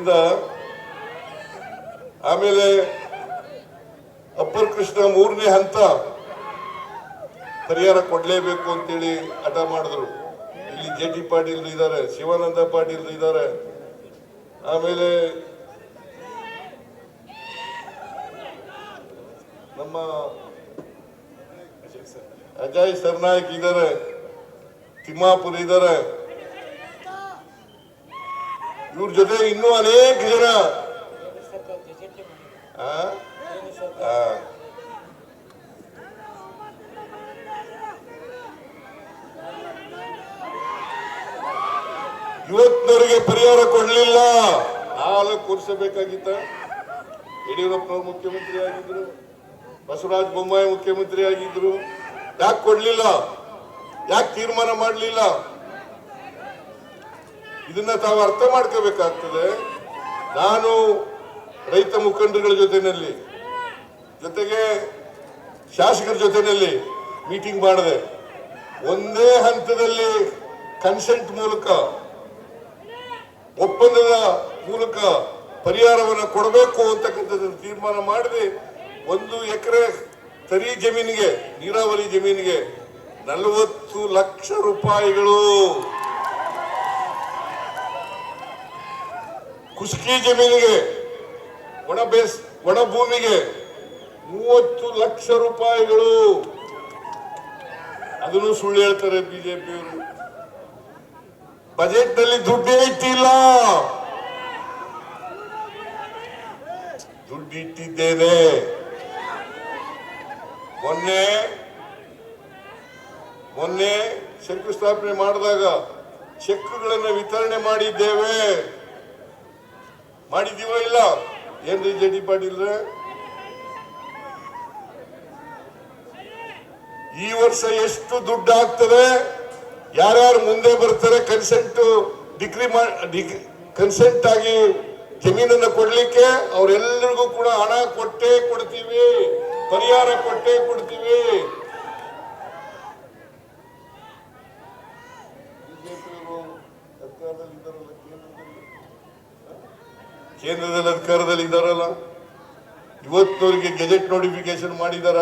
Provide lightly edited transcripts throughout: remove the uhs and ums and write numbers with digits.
ಅದರಿಂದ ಆಮೇಲೆ ಅಪ್ಪರ್ ಕೃಷ್ಣ 3ನೇ ಹಂತ ಪರಿಹಾರ ಕೊಡ್ಲೇಬೇಕು ಅಂತೇಳಿ ಹಠ ಮಾಡಿದ್ರು. ಇಲ್ಲಿ ಜೆ.ಟಿ. ಪಾಟೀಲ್ ಇದ್ದಾರೆ, ಶಿವಾನಂದ ಪಾಟೀಲ್ ಇದ್ದಾರೆ, ಆಮೇಲೆ ನಮ್ಮ ಅಜಯ್ ಸರ್ನಾಯಕ್ ಇದ್ದಾರೆ, ತಿಮ್ಮಾಪುರ್ ಇದ್ದಾರೆ. ಇವ್ರ ಜೊತೆ ಇನ್ನೂ ಅನೇಕ ಜನ ಇವತ್ತಿನವರಿಗೆ ಪರಿಹಾರ ಕೊಡ್ಲಿಲ್ಲ. ನಾಲ್ಕು ಕೂರಿಸಬೇಕಾಗಿತ್ತ. ಯಡಿಯೂರಪ್ಪನವರು ಮುಖ್ಯಮಂತ್ರಿ ಆಗಿದ್ರು, ಬಸವರಾಜ ಬೊಮ್ಮಾಯಿ ಮುಖ್ಯಮಂತ್ರಿ ಆಗಿದ್ರು. ಯಾಕೆ ಕೊಡ್ಲಿಲ್ಲ? ಯಾಕೆ ತೀರ್ಮಾನ ಮಾಡಲಿಲ್ಲ? ಇದನ್ನ ತಾವು ಅರ್ಥ ಮಾಡ್ಕೋಬೇಕಾಗ್ತದೆ. ನಾನು ರೈತ ಮುಖಂಡರುಗಳ ಜೊತೆಗೆ ಶಾಸಕರ ಜೊತೆನಲ್ಲಿ ಮೀಟಿಂಗ್ ಮಾಡಿದೆ. ಒಂದೇ ಹಂತದಲ್ಲಿ ಕನ್ಸೆಂಟ್ ಮೂಲಕ, ಒಪ್ಪಂದದ ಮೂಲಕ ಪರಿಹಾರವನ್ನು ಕೊಡಬೇಕು ಅಂತಕ್ಕಂಥದ್ದನ್ನು ತೀರ್ಮಾನ ಮಾಡಿದೆ. 1 ಎಕರೆ ತರಿ ಜಮೀನಿಗೆ, ನೀರಾವರಿ ಜಮೀನಿಗೆ 40 ಲಕ್ಷ ರೂಪಾಯಿಗಳು, ಕುಸ್ಕಿ ಜಮೀನಿಗೆ, ಒಣ ಭೂಮಿಗೆ 30 ಲಕ್ಷ ರೂಪಾಯಿಗಳು. ಅದನ್ನು ಸುಳ್ಳು ಹೇಳ್ತಾರೆ ಬಿಜೆಪಿಯವರು. ಬಜೆಟ್ ನಲ್ಲಿ ದುಡ್ಡೇ ಇಟ್ಟಿಲ್ಲ. ದುಡ್ಡಿಟ್ಟಿದ್ದೇನೆ. ಮೊನ್ನೆ ಶಂಕುಸ್ಥಾಪನೆ ಮಾಡಿದಾಗ ಚೆಕ್ಗಳನ್ನು ವಿತರಣೆ ಮಾಡಿದ್ದೇವೆ. ಮಾಡಿದೀವ ಇಲ್ಲ? ಏನ್ರಿ ಜೆ.ಟಿ. ಪಾಟೀಲ್, ಈ ವರ್ಷ ಎಷ್ಟು ದುಡ್ಡು ಆಗ್ತದೆ? ಯಾರ್ಯಾರು ಮುಂದೆ ಬರ್ತಾರೆ ಕನ್ಸೆಂಟ್ ಆಗಿ ಜಮೀನನ್ನು ಕೊಡ್ಲಿಕ್ಕೆ, ಅವರೆಲ್ಲರಿಗೂ ಕೂಡ ಹಣ ಕೊಟ್ಟೇ ಕೊಡ್ತೀವಿ, ಪರಿಹಾರ ಕೊಟ್ಟೇ ಕೊಡ್ತೀವಿ. ಕೇಂದ್ರದಲ್ಲಿ ಅಧಿಕಾರದಲ್ಲಿ ಇದ್ದಾರಲ್ಲ, ಇವತ್ತಿನವರಿಗೆ ಗೆಜೆಟ್ ನೋಟಿಫಿಕೇಶನ್ ಮಾಡಿದಾರ?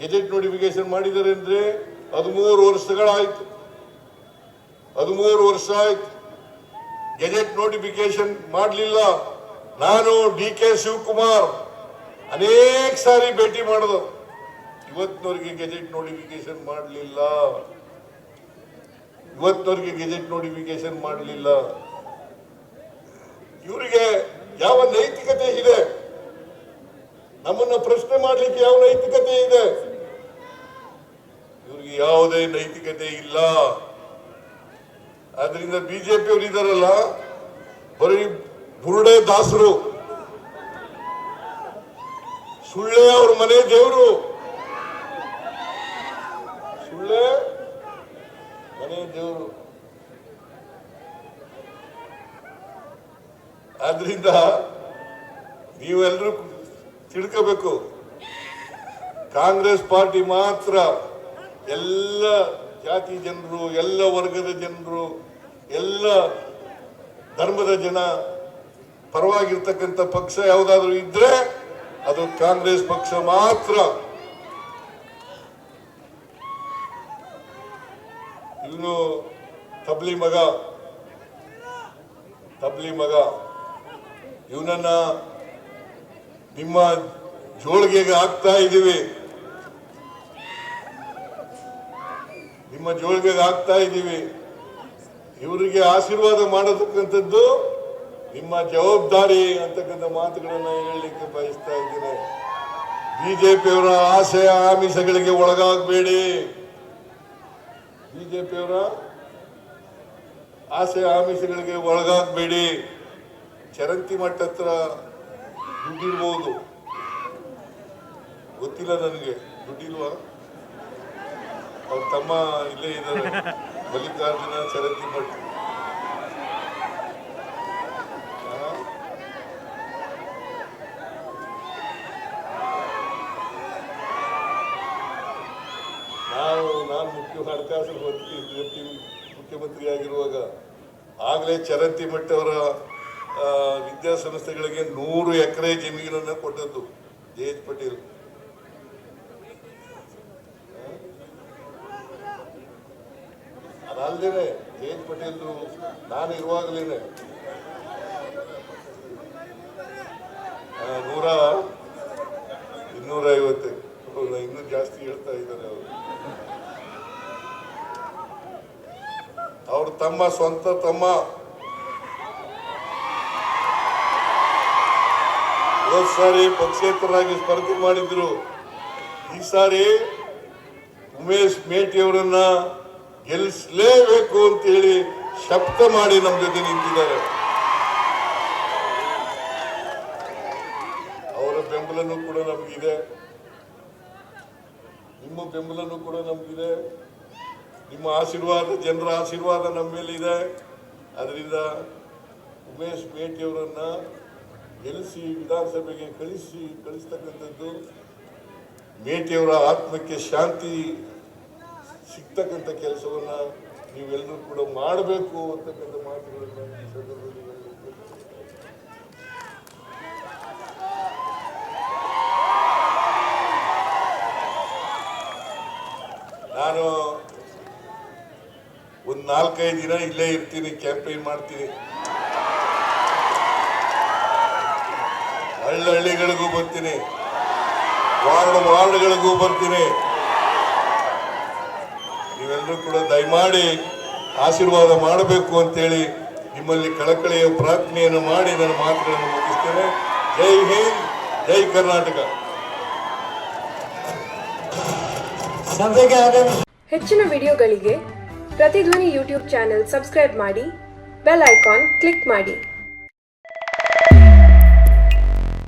ಗೆಜೆಟ್ ನೋಟಿಫಿಕೇಶನ್ ಮಾಡಿದ್ದಾರೆ ಅಂದ್ರೆ 13 ವರ್ಷಗಳಾಯ್ತು. 13 ವರ್ಷ ಆಯ್ತು. ಗೆಜೆಟ್ ನೋಟಿಫಿಕೇಶನ್ ಮಾಡಲಿಲ್ಲ. ನಾನು ಡಿ.ಕೆ. ಶಿವಕುಮಾರ್ ಅನೇಕ ಸಾರಿ ಭೇಟಿ ಮಾಡಿದ. ಇವತ್ತಿನವರಿಗೆ ಗೆಜೆಟ್ ನೋಟಿಫಿಕೇಶನ್ ಮಾಡಲಿಲ್ಲ. ಇವರಿಗೆ ಯಾವ ನೈತಿಕತೆ ಇದೆ? ನಮ್ಮನ್ನ ಪ್ರಶ್ನೆ ಮಾಡಲಿಕ್ಕೆ ಯಾವ ನೈತಿಕತೆ ಇದೆ? ಇವ್ರಿಗೆ ಯಾವುದೇ ನೈತಿಕತೆ ಇಲ್ಲ. ಆದ್ರಿಂದ ಬಿಜೆಪಿ ಅವರು ಇದಾರಲ್ಲ, ಬರೀ ಬುರುಡೆ ದಾಸರು. ಸುಳ್ಳೆ ಅವ್ರ ಮನೆ ದೇವರು, ಸುಳ್ಳೆ ಮನೆ ದೇವರು. ಆದ್ರಿಂದ ನೀವೆಲ್ಲರೂ ತಿಳ್ಕೋಬೇಕು, ಕಾಂಗ್ರೆಸ್ ಪಾರ್ಟಿ ಮಾತ್ರ ಎಲ್ಲ ಜಾತಿ ಜನರು, ಎಲ್ಲ ವರ್ಗದ ಜನರು, ಎಲ್ಲ ಧರ್ಮದ ಜನ ಪರವಾಗಿರ್ತಕ್ಕಂಥ ಪಕ್ಷ ಯಾವುದಾದ್ರೂ ಇದ್ರೆ ಅದು ಕಾಂಗ್ರೆಸ್ ಪಕ್ಷ ಮಾತ್ರ. ಇವನು ತಬ್ಲಿ ಮಗ ಇವನನ್ನ ನಿಮ್ಮ ಜೋಳಿಗೆಗೆ ಹಾಕ್ತಾ ಇದ್ದೀವಿ. ಇವರಿಗೆ ಆಶೀರ್ವಾದ ಮಾಡತಕ್ಕಂಥದ್ದು ನಿಮ್ಮ ಜವಾಬ್ದಾರಿ ಅಂತಕ್ಕಂಥ ಮಾತುಗಳನ್ನ ಹೇಳಲಿಕ್ಕೆ ಬಯಸ್ತಾ ಇದ್ದೇನೆ. ಬಿಜೆಪಿಯವರ ಆಶಯ ಆಮಿಷಗಳಿಗೆ ಒಳಗಾಗಬೇಡಿ. ಚರಂತಿ ಮಠ ಹತ್ರ ದುಡ್ಡಿರ್ಬೋದು, ಗೊತ್ತಿಲ್ಲ ನನಗೆ. ದುಡ್ಡಿಲ್ವಾ? ಅವ್ರ ತಮ್ಮ ಇಲ್ಲೇ ಇದ್ದಾರೆ, ಮಲ್ಲಿಕಾರ್ಜುನ ಚರಂತಿ ಮಠ. ನಾನು ಹಣಕಾಸು ಮುಖ್ಯಮಂತ್ರಿ ಆಗಿರುವಾಗ ಆಗಲೇ ಚರಂತಿ ಮಠ ಅವರ ವಿದ್ಯಾಸಂಸ್ಥೆಗಳಿಗೆ 100 ಎಕರೆ ಜಮೀನನ್ನು ಕೊಟ್ಟದ್ದು ಜಯೇಶ್ ಪಟೇಲ್. ಅದಲ್ದೇನೆ ಜಯೇಶ್ ಪಟೇಲ್ ನಾನು ಇರುವಾಗಲೇನೆ 250 ಇನ್ನೂ ಜಾಸ್ತಿ ಹೇಳ್ತಾ ಇದ್ದಾರೆ ಅವರು. ಅವ್ರ ತಮ್ಮ, ಸ್ವಂತ ತಮ್ಮ ಹೋದ ಸಾರಿ ಪಕ್ಷೇತರರಾಗಿ ಸ್ಪರ್ಧೆ ಮಾಡಿದ್ರು. ಈ ಸಾರಿ ಉಮೇಶ್ ಮೇಟಿಯವರನ್ನ ಗೆಲ್ಲಿಸಲೇಬೇಕು ಅಂತೇಳಿ ಶಬ್ದ ಮಾಡಿ ನಮ್ಮ ಜೊತೆ ನಿಂತಿದ್ದಾರೆ. ಅವರ ಬೆಂಬಲನೂ ಕೂಡ ನಮಗಿದೆ, ನಿಮ್ಮ ಬೆಂಬಲನೂ ಕೂಡ ನಮಗಿದೆ, ನಿಮ್ಮ ಆಶೀರ್ವಾದ, ಜನರ ಆಶೀರ್ವಾದ ನಮ್ಮ ಮೇಲೆ ಇದೆ. ಅದರಿಂದ ಉಮೇಶ್ ಮೇಟಿಯವರನ್ನ ಗೆಲ್ಲಿಸಿ ವಿಧಾನಸಭೆಗೆ ಕಳಿಸ್ತಕ್ಕಂಥದ್ದು ಮೇಟಿಯವರ ಆತ್ಮಕ್ಕೆ ಶಾಂತಿ ಸಿಗ್ತಕ್ಕಂಥ ಕೆಲಸವನ್ನ ನೀವೆಲ್ಲರೂ ಕೂಡ ಮಾಡಬೇಕು ಅಂತಕ್ಕಂಥ ಮಾತುಗಳನ್ನು ಈ ಸಂದರ್ಭದಲ್ಲಿ ನಾನು ಒಂದು 4-5 ದಿನ ಇಲ್ಲೇ ಇರ್ತೀನಿ, ಕ್ಯಾಂಪೇನ್ ಮಾಡ್ತೀನಿ. ಹಳ್ಳಿಗಳಿಗೂ ಬರ್ತೀನಿ, ವಾರ್ಡ್ಗಳಿಗೂ ಬರ್ತೀನಿ. ನೀವೆಲ್ಲರೂ ಕೂಡ ದಯಮಾಡಿ ಆಶೀರ್ವಾದ ಮಾಡಬೇಕು ಅಂತೇಳಿ ನಿಮ್ಮಲ್ಲಿ ಕಳಕಳಿಯ ಪ್ರಾರ್ಥನೆಯನ್ನು ಮಾಡಿ ನನ್ನ ಮಾತುಗಳನ್ನು ಮುಗಿಸ್ತೇನೆ. ಜೈ ಹಿಂದ್, ಜೈ ಕರ್ನಾಟಕ. ಹೆಚ್ಚಿನ ವಿಡಿಯೋಗಳಿಗೆ ಪ್ರತಿಧ್ವನಿ ಯೂಟ್ಯೂಬ್ ಚಾನೆಲ್ ಸಬ್ಸ್ಕ್ರೈಬ್ ಮಾಡಿ, ಬೆಲ್ ಐಕಾನ್ ಕ್ಲಿಕ್ ಮಾಡಿ.